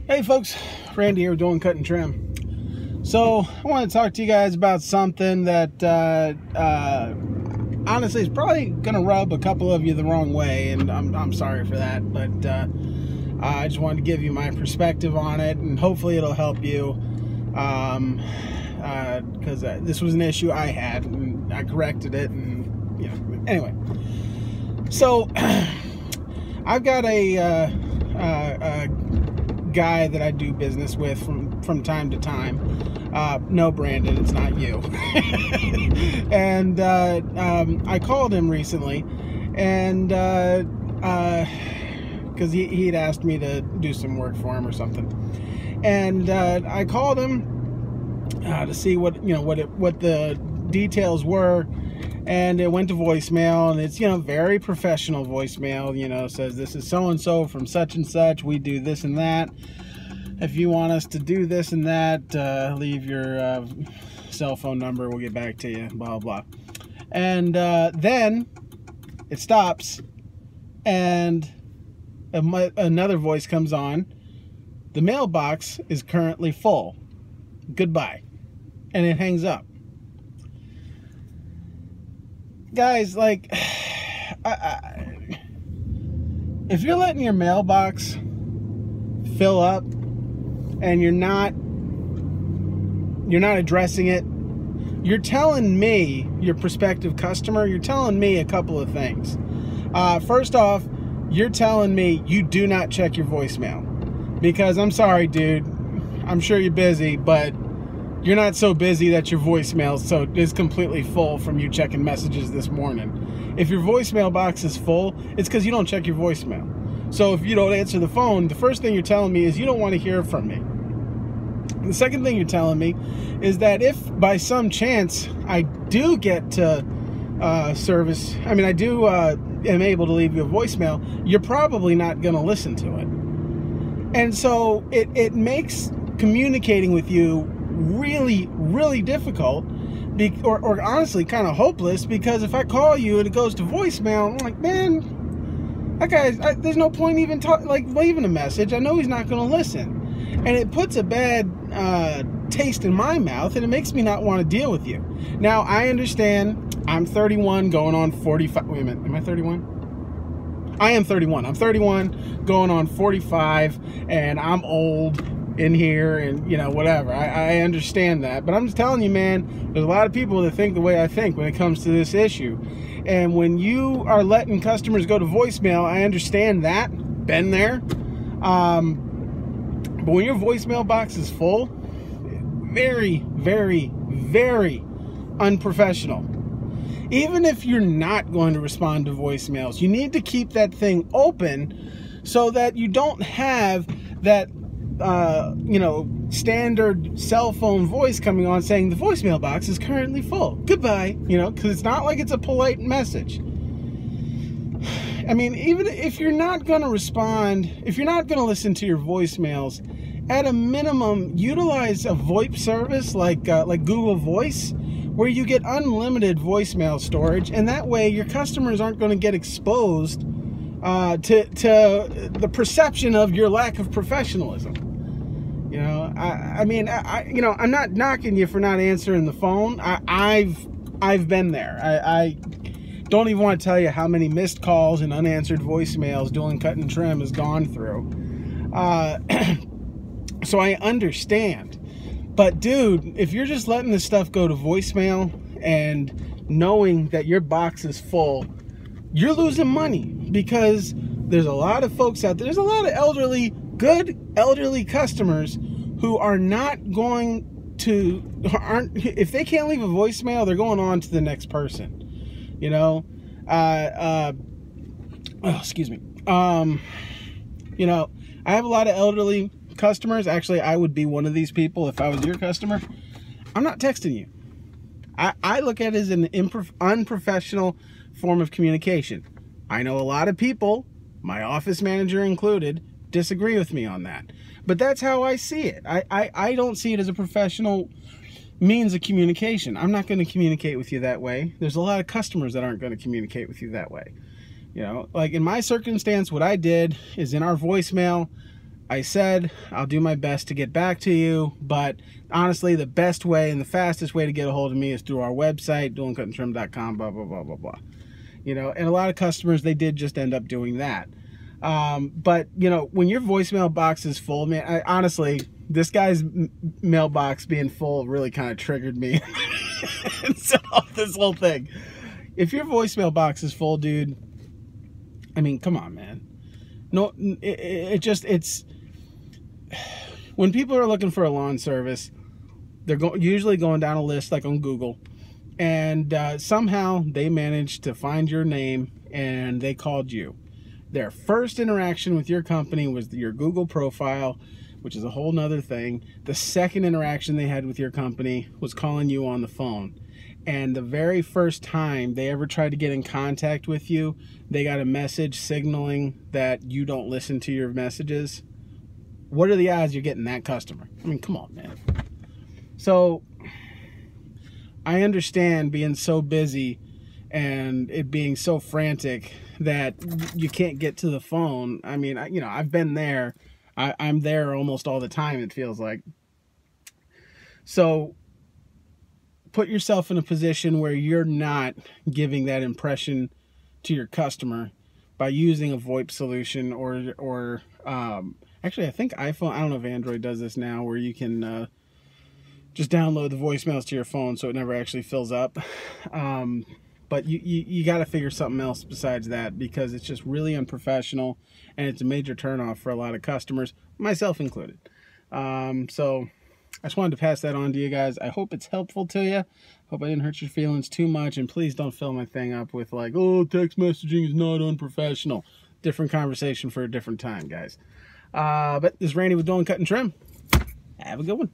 Hey folks, Randy here, doing cut and trim. So I want to talk to you guys about something that honestly is probably gonna rub a couple of you the wrong way, and I'm sorry for that, but I just wanted to give you my perspective on it, and hopefully it'll help you, because this was an issue I had, and I corrected it, and anyway. So I've got a guy that I do business with from time to time. No, Brandon, it's not you. And I called him recently, and because he'd asked me to do some work for him or something, and I called him to see what the details were. And it went to voicemail, and it's, very professional voicemail, says this is so-and-so from such and such. We do this and that. If you want us to do this and that, leave your cell phone number. We'll get back to you, blah, blah. And then it stops, and another voice comes on. The mailbox is currently full. Goodbye. And it hangs up. Guys, like, if you're letting your mailbox fill up and you're not addressing it, you're telling me, your prospective customer, you're telling me a couple of things. First off, you're telling me you do not check your voicemail, because I'm sorry, dude, I'm sure you're busy, but you're not so busy that your voicemail is completely full from you checking messages this morning. If your voicemail box is full, it's because you don't check your voicemail. So if you don't answer the phone, the first thing you're telling me is you don't want to hear from me. The second thing you're telling me is that if by some chance I do get to am able to leave you a voicemail, you're probably not going to listen to it. And so it makes communicating with you really, really difficult, or honestly kind of hopeless, because if I call you and it goes to voicemail, I'm like, man, that guy, there's no point even leaving a message. I know he's not going to listen, and it puts a bad taste in my mouth, and it makes me not want to deal with you. Now, I understand I'm 31 going on 45. Wait a minute, am I 31? I am 31. I'm 31 going on 45, and I'm old in here, and whatever. I understand that, but I'm just telling you, man, there's a lot of people that think the way I think when it comes to this issue. And when you are letting customers go to voicemail, I understand that, been there, but when your voicemail box is full, very, very, very unprofessional. Even if you're not going to respond to voicemails, you need to keep that thing open so that you don't have that standard cell phone voice coming on saying the voicemail box is currently full. Goodbye, because it's not like it's a polite message. I mean, even if you're not going to respond, if you're not going to listen to your voicemails, at a minimum, utilize a VoIP service like Google Voice, where you get unlimited voicemail storage, and that way your customers aren't going to get exposed to the perception of your lack of professionalism. I'm not knocking you for not answering the phone. I've been there. I don't even want to tell you how many missed calls and unanswered voicemails Doing Cut and Trim has gone through. So I understand. But dude, if you're just letting this stuff go to voicemail and knowing that your box is full, you're losing money, because there's a lot of folks out there. There's a lot of good elderly customers who are not going to, if they can't leave a voicemail, they're going on to the next person. Excuse me. I have a lot of elderly customers. Actually, I would be one of these people if I was your customer. I'm not texting you. I look at it as an unprofessional form of communication. I know a lot of people, my office manager included, disagree with me on that. But that's how I see it. I don't see it as a professional means of communication. I'm not going to communicate with you that way. There's a lot of customers that aren't going to communicate with you that way. Like in my circumstance, what I did is in our voicemail, I said I'll do my best to get back to you, but honestly, the best way and the fastest way to get a hold of me is through our website, duelingcutandtrim.com, blah, blah, blah, blah, blah. You know, and a lot of customers, they did just end up doing that. But, you know, when your voicemail box is full, man, honestly, this guy's mailbox being full really kind of triggered me. So, this whole thing. If your voicemail box is full, dude, I mean, come on, man. No, it's when people are looking for a lawn service, they're usually going down a list like on Google, and somehow they managed to find your name and they called you. Their first interaction with your company was your Google profile, which is a whole nother thing. The second interaction they had with your company was calling you on the phone. And the very first time they ever tried to get in contact with you, they got a message signaling that you don't listen to your messages. What are the odds you're getting that customer? I mean, come on, man. So I understand being so busy and it being so frantic that you can't get to the phone. I mean, you know, I've been there. I'm there almost all the time, it feels like. So put yourself in a position where you're not giving that impression to your customer by using a VoIP solution or actually, I think iPhone, I don't know if Android does this now, where you can just download the voicemails to your phone so it never actually fills up. But you got to figure something else besides that, because it's just really unprofessional and it's a major turnoff for a lot of customers, myself included. So I just wanted to pass that on to you guys. I hope it's helpful to you. Hope I didn't hurt your feelings too much. And please don't fill my thing up with like, oh, text messaging is not unprofessional. Different conversation for a different time, guys. But this is Randy with Dueling Cut and Trim. Have a good one.